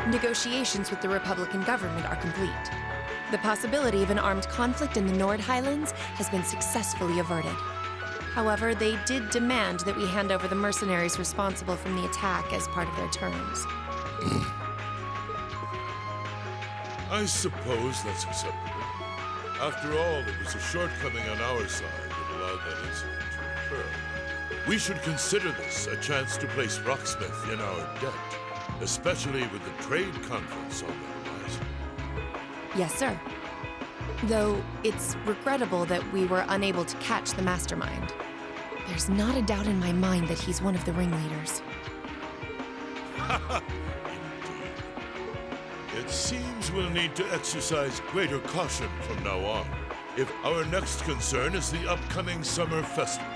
Negotiations with the Republican government are complete. The possibility of an armed conflict in the Nord Highlands has been successfully averted. However, they did demand that we hand over the mercenaries responsible from the attack as part of their terms. I suppose that's acceptable. After all, it was a shortcoming on our side that allowed that incident to occur. We should consider this a chance to place Rocksmith in our debt, especially with the trade conference on the horizon. Yes, sir. Though it's regrettable that we were unable to catch the mastermind. There's not a doubt in my mind that he's one of the ringleaders. Indeed. It seems we'll need to exercise greater caution from now on, if our next concern is the upcoming summer festival.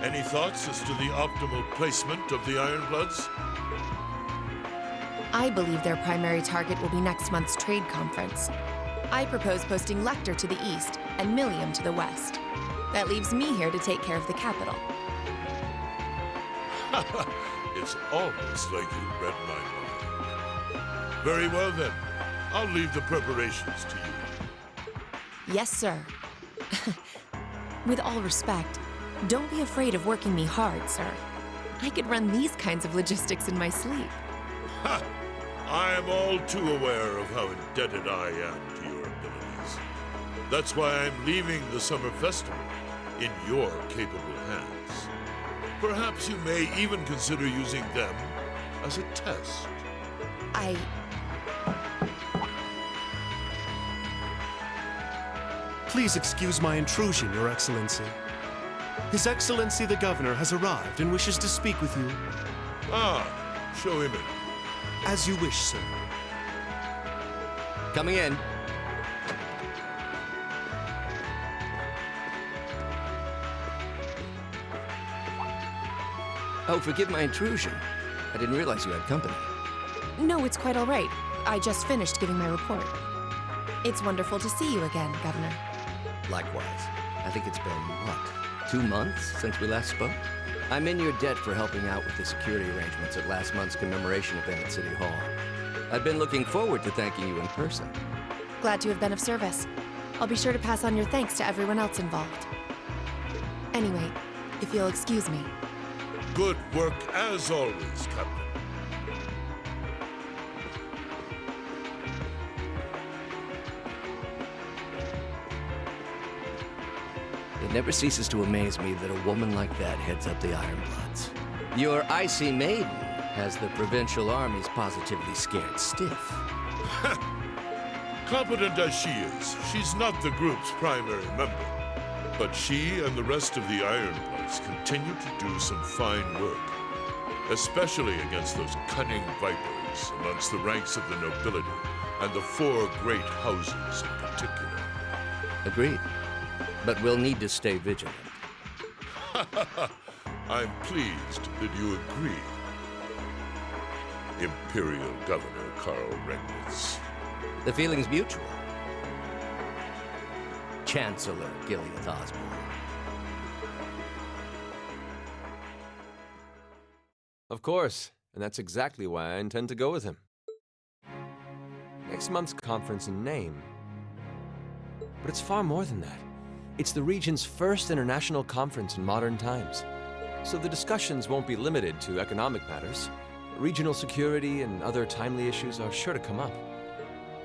Any thoughts as to the optimal placement of the Ironbloods? I believe their primary target will be next month's trade conference. I propose posting Lecter to the east and Millium to the west. That leaves me here to take care of the capital. It's almost like you read my mind. Very well then. I'll leave the preparations to you. Yes, sir. With all respect, don't be afraid of working me hard, sir. I could run these kinds of logistics in my sleep. Ha! I am all too aware of how indebted I am to your abilities. That's why I'm leaving the summer festival in your capable hands. Perhaps you may even consider using them as a test. Please excuse my intrusion, Your Excellency. His Excellency the Governor has arrived and wishes to speak with you. Ah, show him in. As you wish, sir. Coming in. Oh, forgive my intrusion. I didn't realize you had company. No, it's quite all right. I just finished giving my report. It's wonderful to see you again, Governor. Likewise. I think it's been, what, 2 months since we last spoke? I'm in your debt for helping out with the security arrangements at last month's commemoration event at City Hall. I've been looking forward to thanking you in person. Glad to have been of service. I'll be sure to pass on your thanks to everyone else involved. Anyway, if you'll excuse me. Good work as always, Captain. It never ceases to amaze me that a woman like that heads up the Ironbloods. Your icy maiden has the provincial armies positively scared stiff. Competent as she is, she's not the group's primary member. But she and the rest of the Ironbloods continue to do some fine work, especially against those cunning vipers amongst the ranks of the nobility and the 4 great houses in particular. Agreed. But we'll need to stay vigilant. I'm pleased that you agree, Imperial Governor Karl Rengnitz. The feeling's mutual. Chancellor Gilead Osborne. Of course, and that's exactly why I intend to go with him. Next month's conference in name. But it's far more than that. It's the region's first international conference in modern times. So the discussions won't be limited to economic matters. Regional security and other timely issues are sure to come up.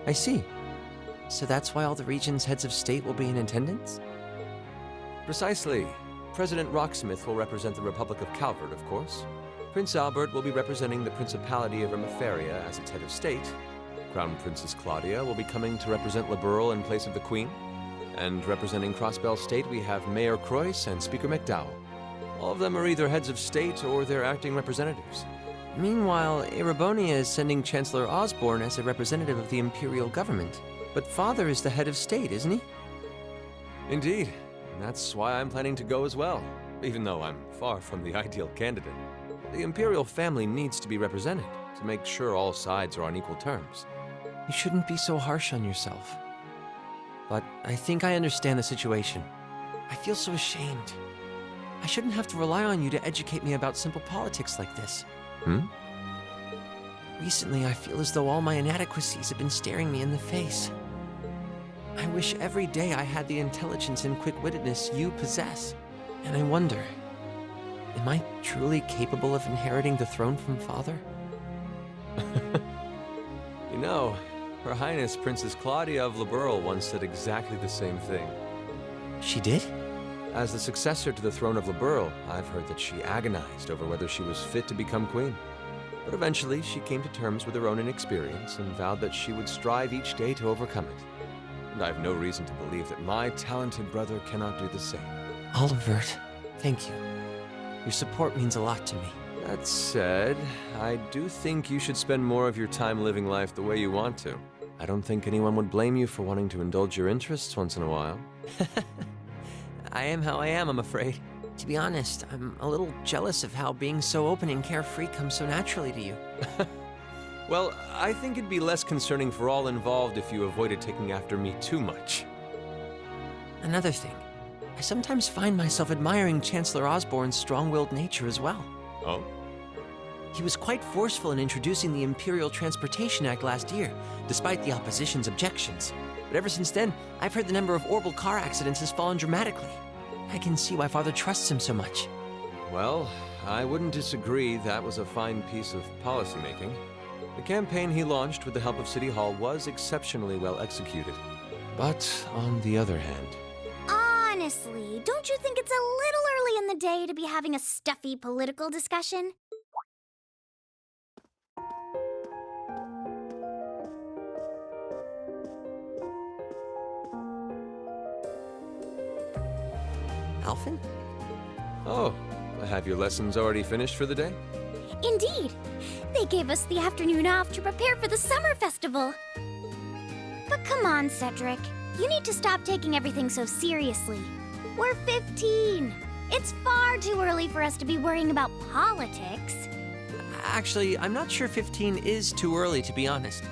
I see. So that's why all the region's heads of state will be in attendance? Precisely. President Rocksmith will represent the Republic of Calvert, of course. Prince Albert will be representing the Principality of Ermaferia as its head of state. Crown Princess Claudia will be coming to represent Liberal in place of the Queen. And representing Crossbell State, we have Mayor Croyce and Speaker McDowell. All of them are either heads of state or their acting representatives. Meanwhile, Erebonia is sending Chancellor Osborne as a representative of the Imperial government. But Father is the head of state, isn't he? Indeed, and that's why I'm planning to go as well, even though I'm far from the ideal candidate. The Imperial family needs to be represented to make sure all sides are on equal terms. You shouldn't be so harsh on yourself. But I think I understand the situation. I feel so ashamed. I shouldn't have to rely on you to educate me about simple politics like this. Recently, I feel as though all my inadequacies have been staring me in the face. I wish every day I had the intelligence and quick-wittedness you possess. And I wonder, am I truly capable of inheriting the throne from Father? You know, Her Highness Princess Claudia of Liberl once said exactly the same thing. She did? As the successor to the throne of Liberl, I've heard that she agonized over whether she was fit to become queen. But eventually, she came to terms with her own inexperience and vowed that she would strive each day to overcome it. And I have no reason to believe that my talented brother cannot do the same. Olivert, thank you. Your support means a lot to me. That said, I do think you should spend more of your time living life the way you want to. I don't think anyone would blame you for wanting to indulge your interests once in a while. I am how I am, I'm afraid. To be honest, I'm a little jealous of how being so open and carefree comes so naturally to you. Well, I think it'd be less concerning for all involved if you avoided taking after me too much. Another thing, I sometimes find myself admiring Chancellor Osborne's strong-willed nature as well. Oh? He was quite forceful in introducing the Imperial Transportation Act last year, despite the opposition's objections. But ever since then, I've heard the number of orbital car accidents has fallen dramatically. I can see why Father trusts him so much. Well, I wouldn't disagree that was a fine piece of policymaking. The campaign he launched with the help of City Hall was exceptionally well executed. But on the other hand... Honestly, don't you think it's a little early in the day to be having a stuffy political discussion? Alphen? Oh, have your lessons already finished for the day? Indeed. They gave us the afternoon off to prepare for the summer festival. But come on, Cedric. You need to stop taking everything so seriously. We're 15. It's far too early for us to be worrying about politics. Actually, I'm not sure 15 is too early, to be honest.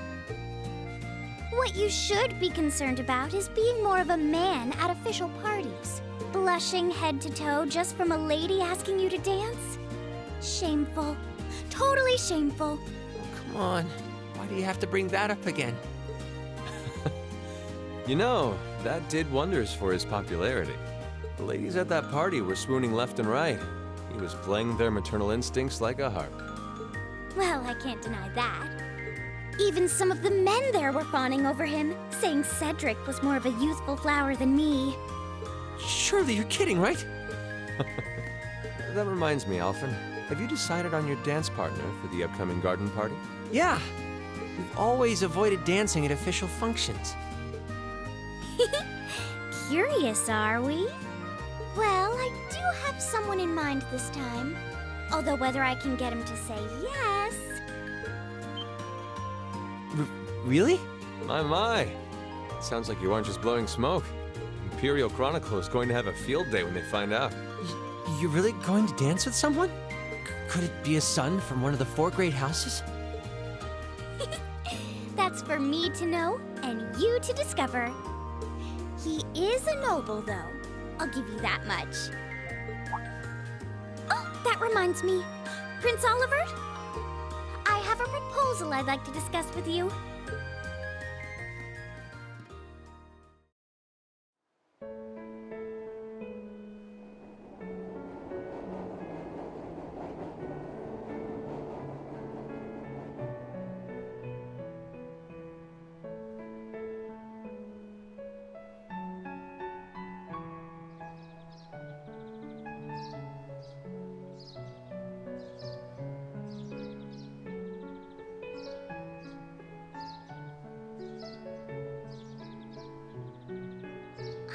What you should be concerned about is being more of a man at official parties. Blushing head to toe just from a lady asking you to dance? Shameful. Totally shameful. Come on, why do you have to bring that up again? You know, that did wonders for his popularity. The ladies at that party were swooning left and right. He was playing their maternal instincts like a harp. Well, I can't deny that. Even some of the men there were fawning over him, saying Cedric was more of a youthful flower than me. Surely you're kidding, right? That reminds me, Alphen. Have you decided on your dance partner for the upcoming garden party? Yeah. We've always avoided dancing at official functions. Curious, are we? Well, I do have someone in mind this time. Although whether I can get him to say yes... Really? My. Sounds like you aren't just blowing smoke. Imperial Chronicle is going to have a field day when they find out. You're really going to dance with someone? Could it be a son from one of the 4 great houses? That's for me to know and you to discover. He is a noble, though. I'll give you that much. Oh, that reminds me. Prince Olivert? I have a proposal I'd like to discuss with you.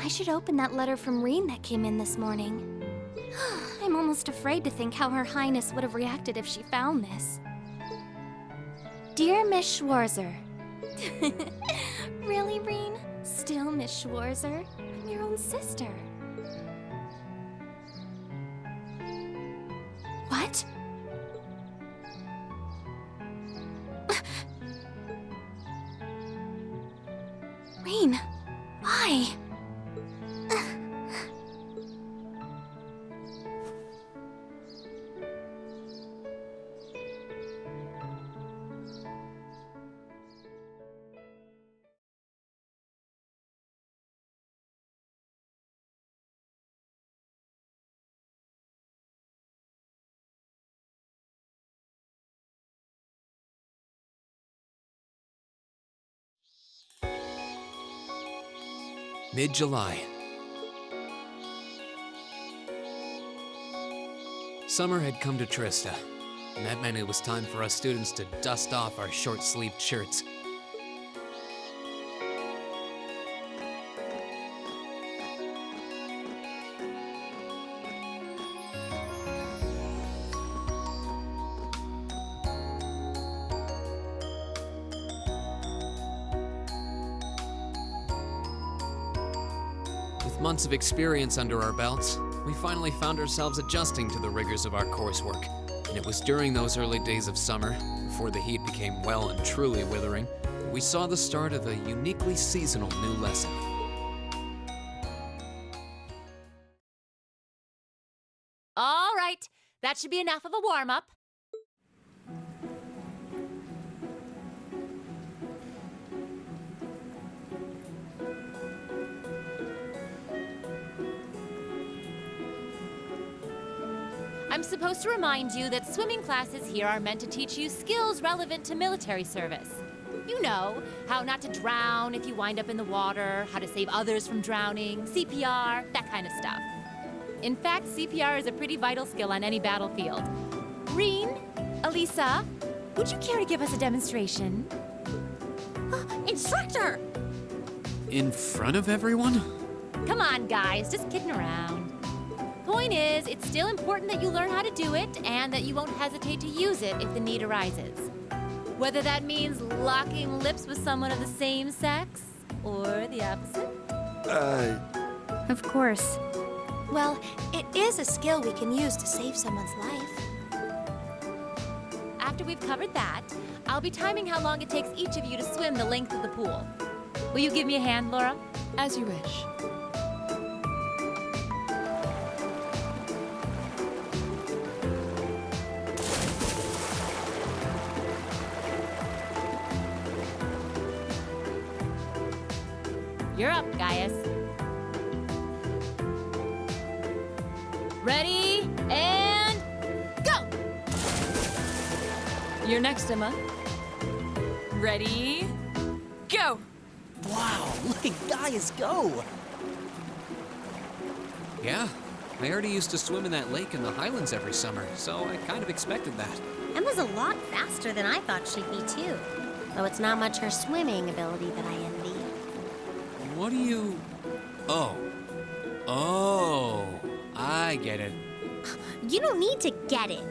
I should open that letter from Rean that came in this morning. I'm almost afraid to think how Her Highness would have reacted if she found this. Dear Miss Schwarzer. Really, Rean? Still Miss Schwarzer? I'm your own sister. What? Rean, why? Mid-July. Summer had come to Trista, and that meant it was time for us students to dust off our short-sleeved shirts. With months of experience under our belts, we finally found ourselves adjusting to the rigors of our coursework. And it was during those early days of summer, before the heat became well and truly withering, that we saw the start of a uniquely seasonal new lesson. All right, that should be enough of a warm-up. I'm supposed to remind you that swimming classes here are meant to teach you skills relevant to military service. You know, how not to drown if you wind up in the water, how to save others from drowning, CPR, that kind of stuff. In fact, CPR is a pretty vital skill on any battlefield. Rean, Alisa, would you care to give us a demonstration? Instructor! In front of everyone? Come on, guys, just kidding around. Point is, it's still important that you learn how to do it and that you won't hesitate to use it if the need arises. Whether that means locking lips with someone of the same sex or the opposite. Of course. Well, it is a skill we can use to save someone's life. After we've covered that, I'll be timing how long it takes each of you to swim the length of the pool. Will you give me a hand, Laura? As you wish. You're up, Gaius. Ready, and go! You're next, Emma. Ready, go! Wow, look at Gaius go! Yeah, I already used to swim in that lake in the Highlands every summer, so I kind of expected that. Emma's a lot faster than I thought she'd be, too. Though it's not much her swimming ability that I envy. What do you... Oh, I get it. You don't need to get it.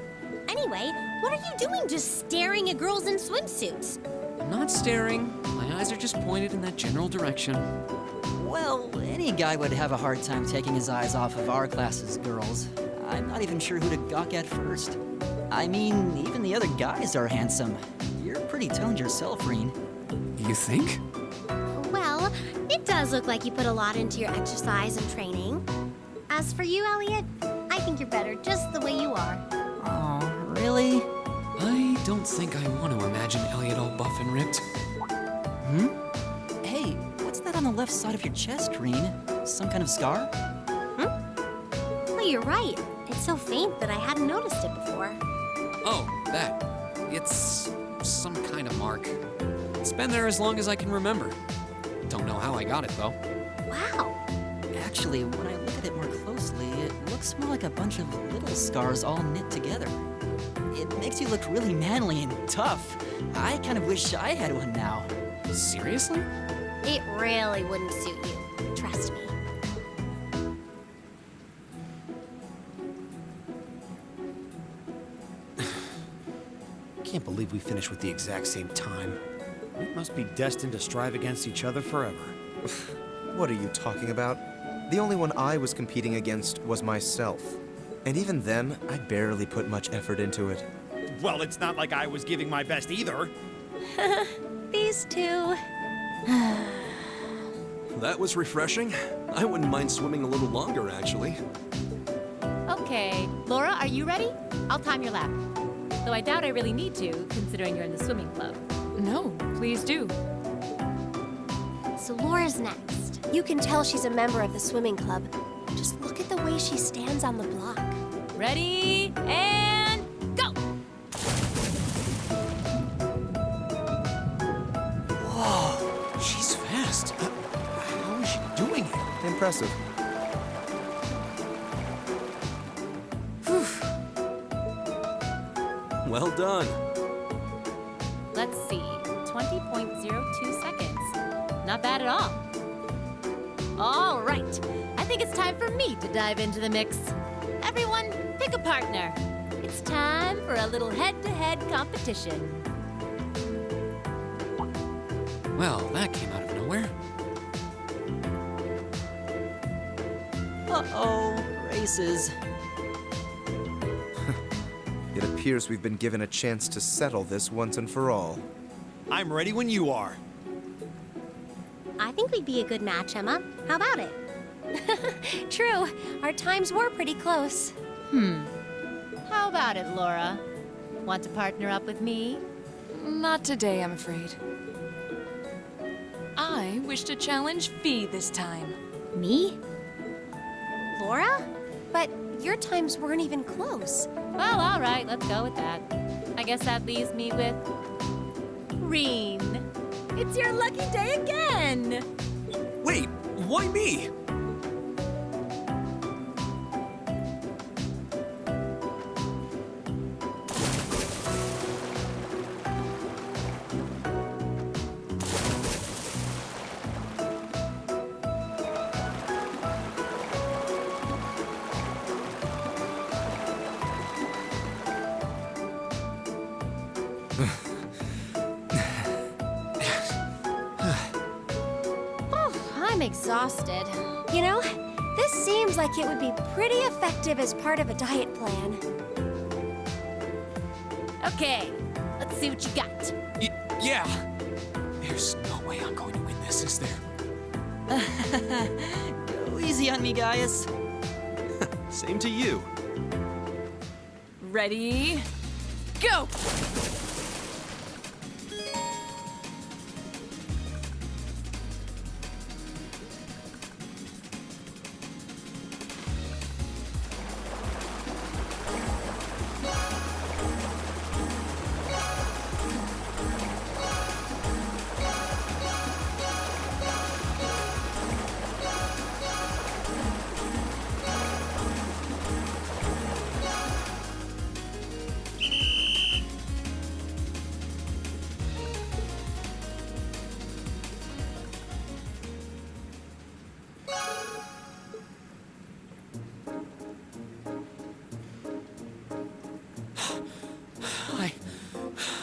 Anyway, what are you doing just staring at girls in swimsuits? I'm not staring. My eyes are just pointed in that general direction. Well, any guy would have a hard time taking his eyes off of our class's girls. I'm not even sure who to gawk at first. I mean, even the other guys are handsome. You're pretty toned yourself, Rean. You think? Well, it does look like you put a lot into your exercise and training. As for you, Elliot, I think you're better just the way you are. Oh, really? I don't think I want to imagine Elliot all buff and ripped. Hey, what's that on the left side of your chest, Rean? Some kind of scar? Well, you're right. It's so faint that I hadn't noticed it before. Oh, that. It's some kind of mark. It's been there as long as I can remember. Don't know how I got it, though. Wow. Actually, when I look at it more closely, it looks more like a bunch of little scars all knit together. It makes you look really manly and tough. I kind of wish I had one now. Seriously? It really wouldn't suit you. Trust me. Can't believe we finished with the exact same time. We must be destined to strive against each other forever. What are you talking about? The only one I was competing against was myself. And even then, I barely put much effort into it. Well, it's not like I was giving my best either. These two. That was refreshing. I wouldn't mind swimming a little longer, actually. Okay, Laura, are you ready? I'll time your lap. Though I doubt I really need to, considering you're in the swimming club. No, please do. So Laura's next. You can tell she's a member of the swimming club. Just look at the way she stands on the block. Ready, and go! Whoa, she's fast. How is she doing it? impressive. Well done. Let's see, 20.02 seconds. Not bad at all. All right, I think it's time for me to dive into the mix. Everyone, pick a partner. It's time for a little head-to-head competition. Well, that came out of nowhere. Uh-oh, races. It appears we've been given a chance to settle this once and for all. I'm ready when you are. I think we'd be a good match, Emma. How about it? True. Our times were pretty close. How about it, Laura? Want to partner up with me? Not today, I'm afraid. I wish to challenge Fee this time. Me? Laura? But your times weren't even close. Well, all right, let's go with that. I guess that leaves me with Rean. It's your lucky day again! Wait, why me? I'm exhausted. You know, this seems like it would be pretty effective as part of a diet plan. Okay, let's see what you got. Yeah. There's no way I'm going to win this, is there? Go easy on me, Gaius. Same to you. Ready? Go!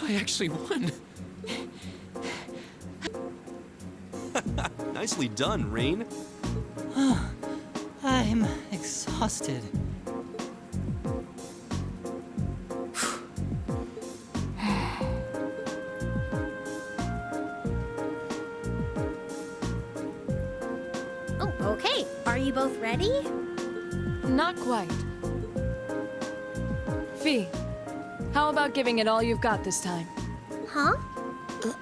I actually won. Nicely done, Rean. I'm exhausted. Oh, okay. Are you both ready? Not quite. Fee, how about giving it all you've got this time? Huh?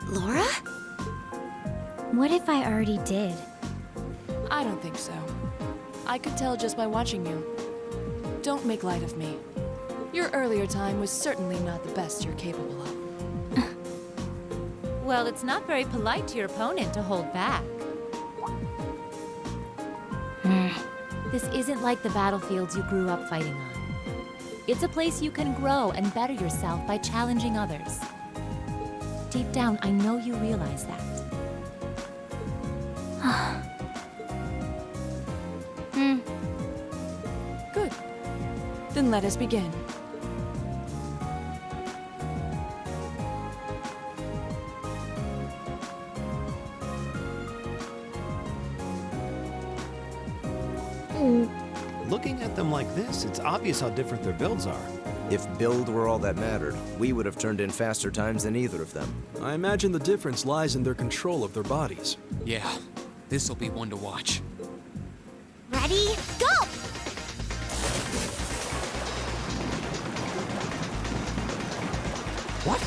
Laura? What if I already did? I don't think so. I could tell just by watching you. Don't make light of me. Your earlier time was certainly not the best you're capable of. Well, it's not very polite to your opponent to hold back. This isn't like the battlefields you grew up fighting on. It's a place you can grow and better yourself by challenging others. Deep down, I know you realize that. Good. Then let us begin. Looking at them like this, it's obvious how different their builds are. If build were all that mattered, we would have turned in faster times than either of them. I imagine the difference lies in their control of their bodies. Yeah, this'll be one to watch. Ready? Go! What?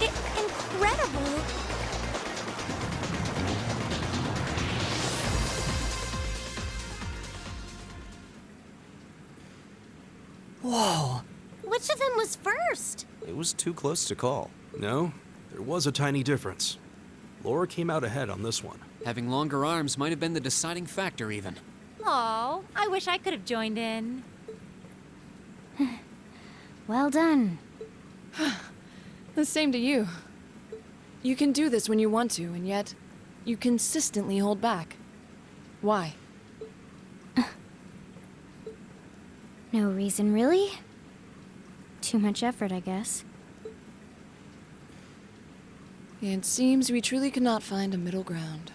Incredible! Whoa! Which of them was first? It was too close to call. No, there was a tiny difference. Laura came out ahead on this one. Having longer arms might have been the deciding factor, even. Aw, I wish I could have joined in. Well done. The same to you. You can do this when you want to, and yet you consistently hold back. Why? No reason, really? Too much effort, I guess. It seems we truly cannot find a middle ground.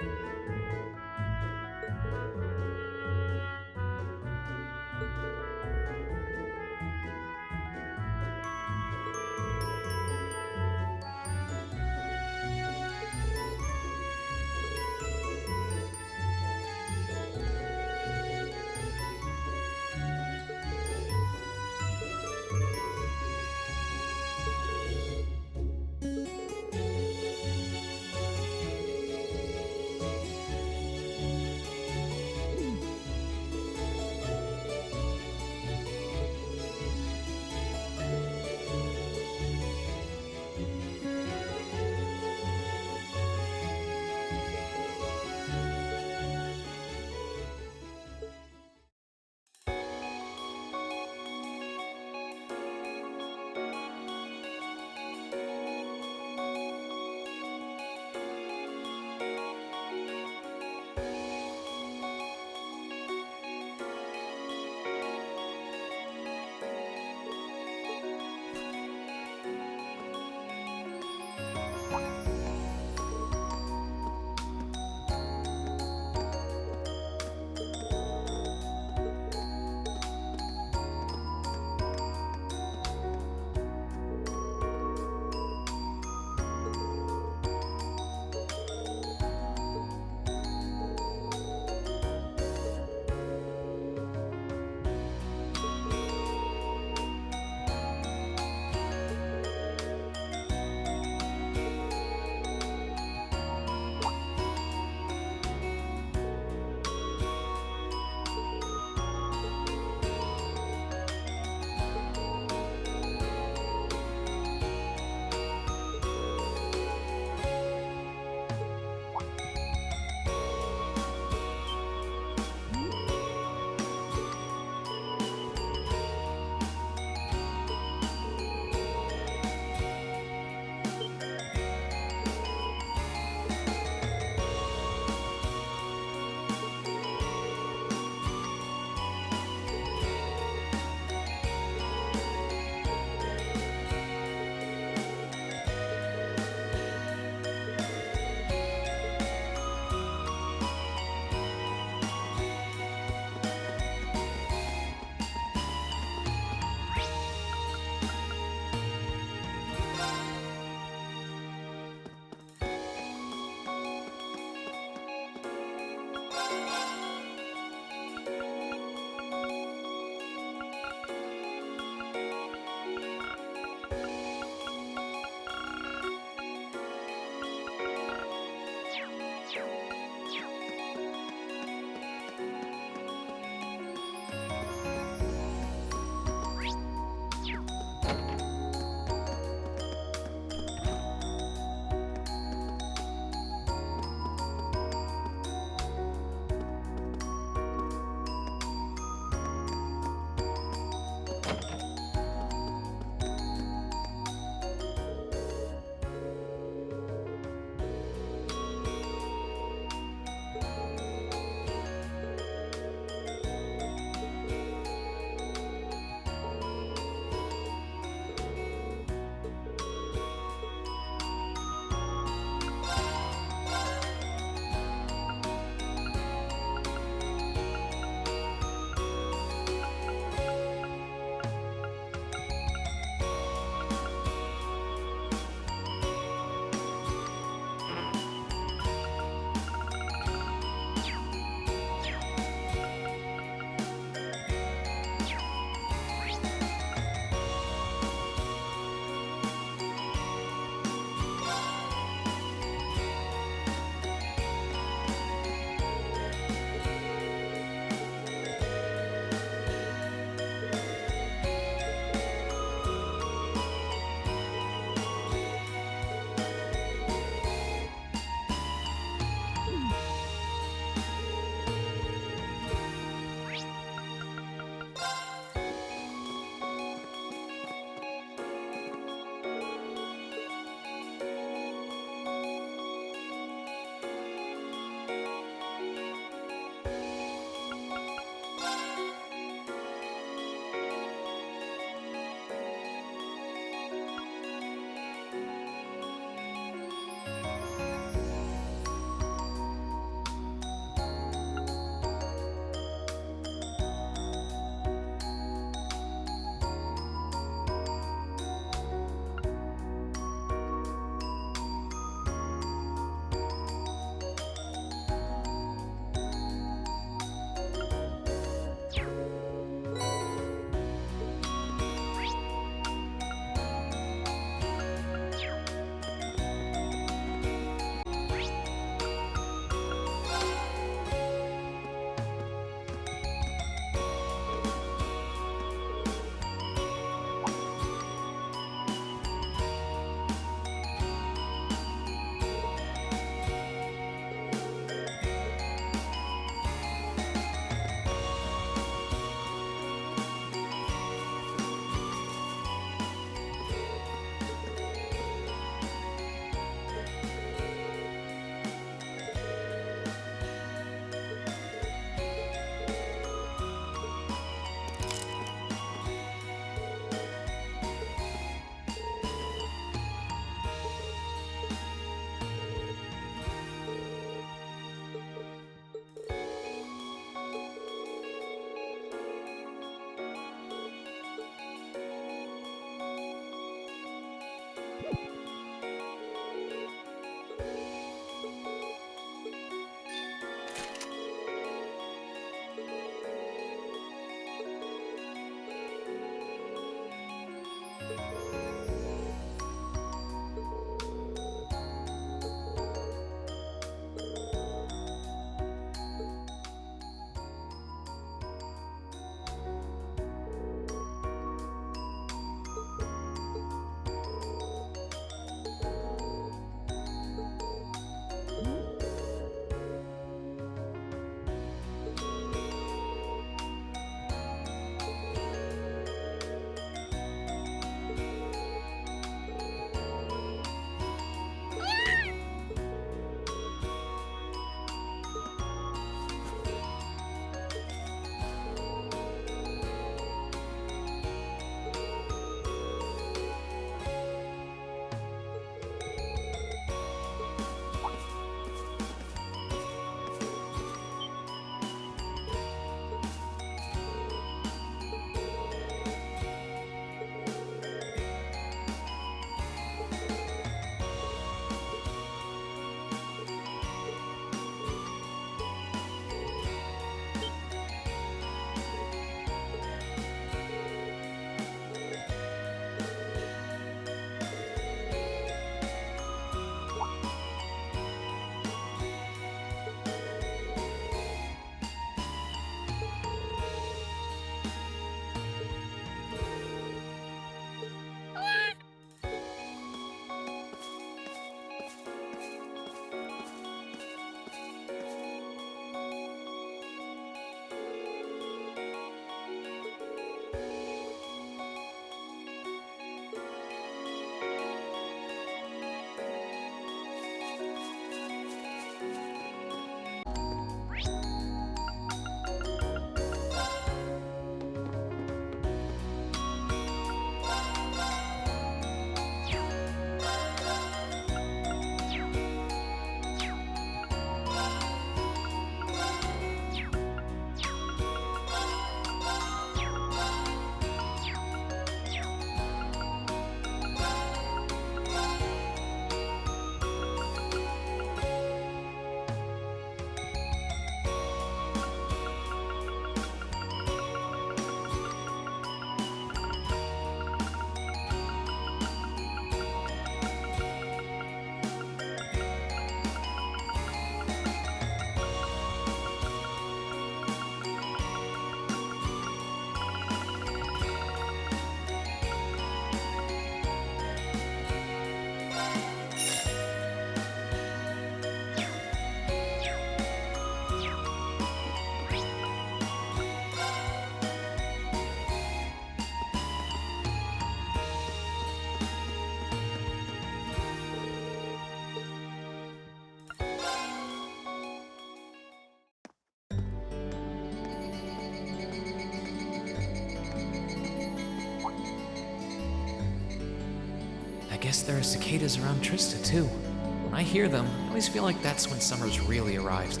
I guess there are cicadas around Trista, too. When I hear them, I always feel like that's when summer's really arrived.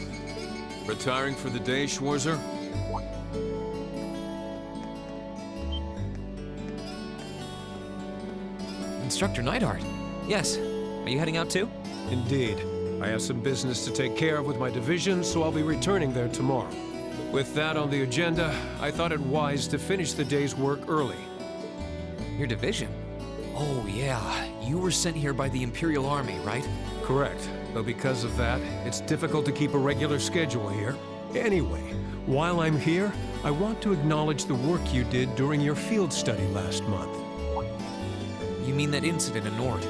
Retiring for the day, Schwarzer? Instructor Neidhart. Yes. Are you heading out too? Indeed. I have some business to take care of with my division, so I'll be returning there tomorrow. With that on the agenda, I thought it wise to finish the day's work early. Your division? Oh, yeah. You were sent here by the Imperial Army, right? Correct. Though because of that, it's difficult to keep a regular schedule here. Anyway, while I'm here, I want to acknowledge the work you did during your field study last month. You mean that incident in Nord?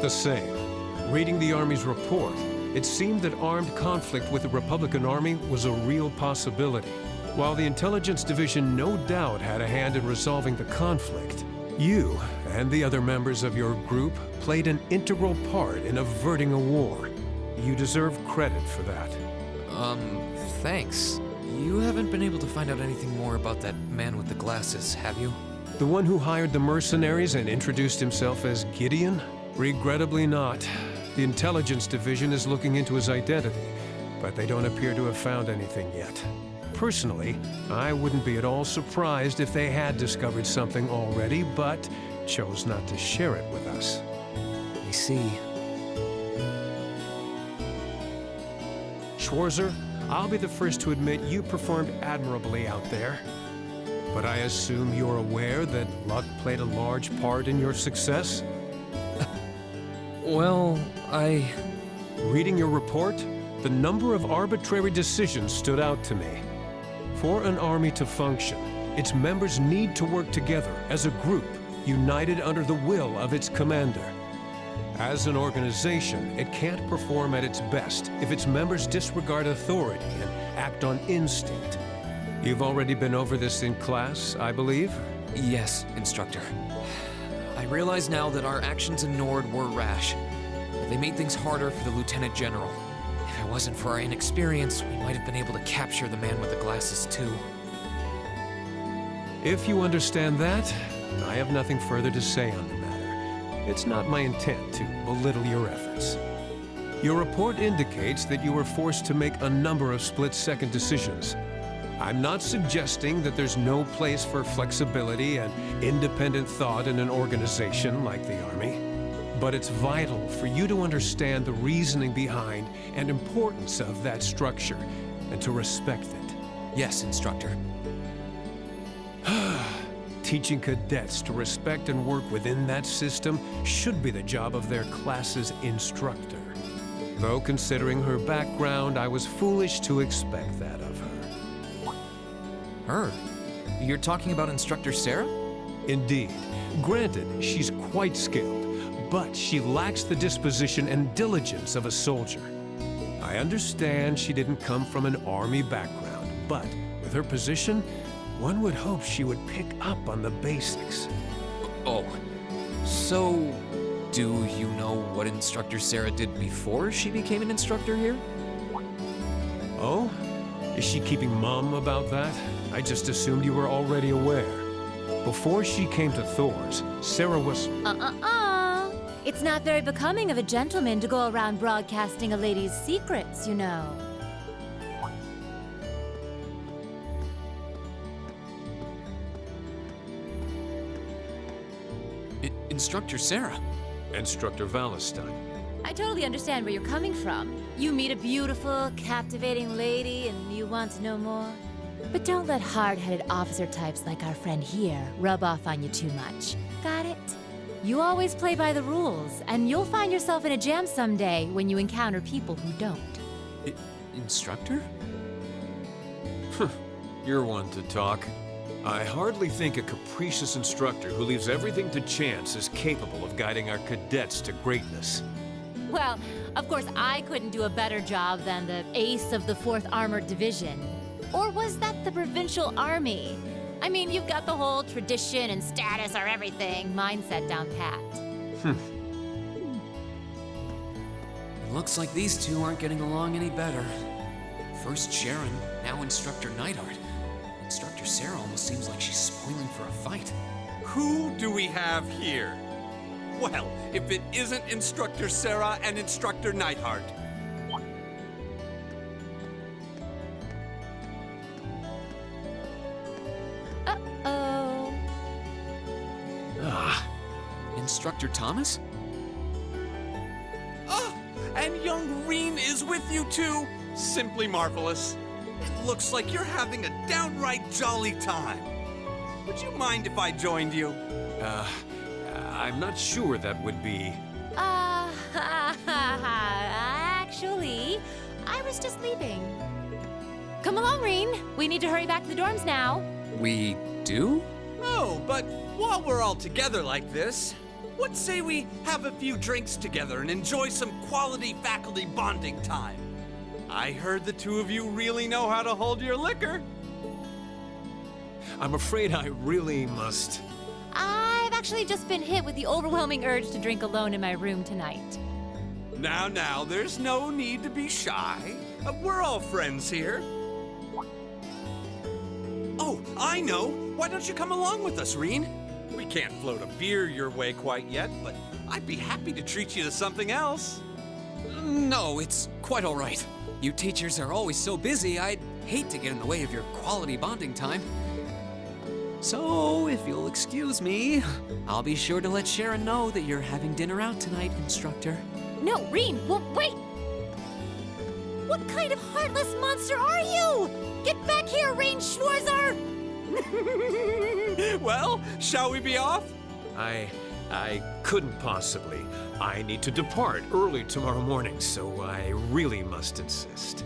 The same. Reading the Army's report, it seemed that armed conflict with the Republican Army was a real possibility. While the Intelligence Division no doubt had a hand in resolving the conflict, you and the other members of your group played an integral part in averting a war. You deserve credit for that. Thanks. You haven't been able to find out anything more about that man with the glasses, have you? The one who hired the mercenaries and introduced himself as Gideon? Regrettably not. The Intelligence Division is looking into his identity, but they don't appear to have found anything yet. Personally, I wouldn't be at all surprised if they had discovered something already, but chose not to share it with us. I see. Schwarzer, I'll be the first to admit you performed admirably out there. But I assume you're aware that luck played a large part in your success? Well, Reading your report, the number of arbitrary decisions stood out to me. For an army to function, its members need to work together as a group, united under the will of its commander. As an organization, it can't perform at its best if its members disregard authority and act on instinct. You've already been over this in class, I believe? Yes, Instructor. I realize now that our actions in Nord were rash. But they made things harder for the Lieutenant General. If it wasn't for our inexperience, we might have been able to capture the man with the glasses too. If you understand that, I have nothing further to say on the matter. It's not my intent to belittle your efforts. Your report indicates that you were forced to make a number of split-second decisions. I'm not suggesting that there's no place for flexibility and independent thought in an organization like the Army. But it's vital for you to understand the reasoning behind and importance of that structure, and to respect it. Yes, Instructor. Teaching cadets to respect and work within that system should be the job of their class's instructor. Though considering her background, I was foolish to expect that of her. Her? You're talking about Instructor Sara? Indeed. Granted, she's quite skilled, but she lacks the disposition and diligence of a soldier. I understand she didn't come from an army background, but with her position, one would hope she would pick up on the basics. Oh, so do you know what Instructor Sara did before she became an instructor here? Oh? Is she keeping mum about that? I just assumed you were already aware. Before she came to Thors, Sara was... It's not very becoming of a gentleman to go around broadcasting a lady's secrets, you know. Instructor Sara. Instructor Valestine. I totally understand where you're coming from. You meet a beautiful, captivating lady and you want to know more. But don't let hard-headed officer types like our friend here rub off on you too much. Got it? You always play by the rules, and you'll find yourself in a jam someday when you encounter people who don't. Instructor? You're one to talk. I hardly think a capricious instructor who leaves everything to chance is capable of guiding our cadets to greatness. Well, of course I couldn't do a better job than the ace of the 4th Armored Division. Or was that the Provincial Army? I mean, you've got the whole tradition and status are everything mindset down pat. It looks like these two aren't getting along any better. First Sharon, now Instructor Neidhart. Instructor Sara almost seems like she's spoiling for a fight. Who do we have here? Well, if it isn't Instructor Sara and Instructor Neidhart. Uh-oh. Instructor Thomas? And young Rean is with you too. Simply marvelous. It looks like you're having a downright jolly time. Would you mind if I joined you? I'm not sure that would be... Actually, I was just leaving. Come along, Rean. We need to hurry back to the dorms now. We do? Oh, but while we're all together like this, what say we have a few drinks together and enjoy some quality faculty bonding time? I heard the two of you really know how to hold your liquor. I'm afraid I really must... I've actually just been hit with the overwhelming urge to drink alone in my room tonight. Now, there's no need to be shy. We're all friends here. Oh, I know. Why don't you come along with us, Rean? We can't float a beer your way quite yet, but I'd be happy to treat you to something else. No, it's quite all right. You teachers are always so busy, I'd hate to get in the way of your quality bonding time. So, if you'll excuse me, I'll be sure to let Sharon know that you're having dinner out tonight, Instructor. No, Rean, wait! What kind of heartless monster are you? Get back here, Rean Schwarzer! Well, shall we be off? I couldn't possibly. I need to depart early tomorrow morning, so I really must insist.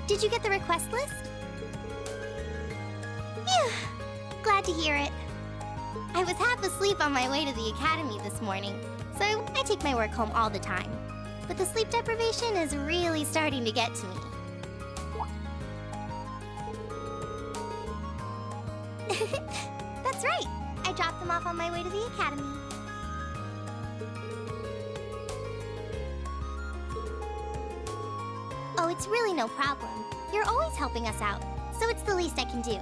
Did you get the request list? Phew. Glad to hear it. I was half asleep on my way to the academy this morning, so I take my work home all the time. But the sleep deprivation is really starting to get to me. That's right. I dropped them off on my way to the academy. Oh, it's really no problem. You're always helping us out, so it's the least I can do.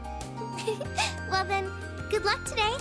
Well then, good luck today.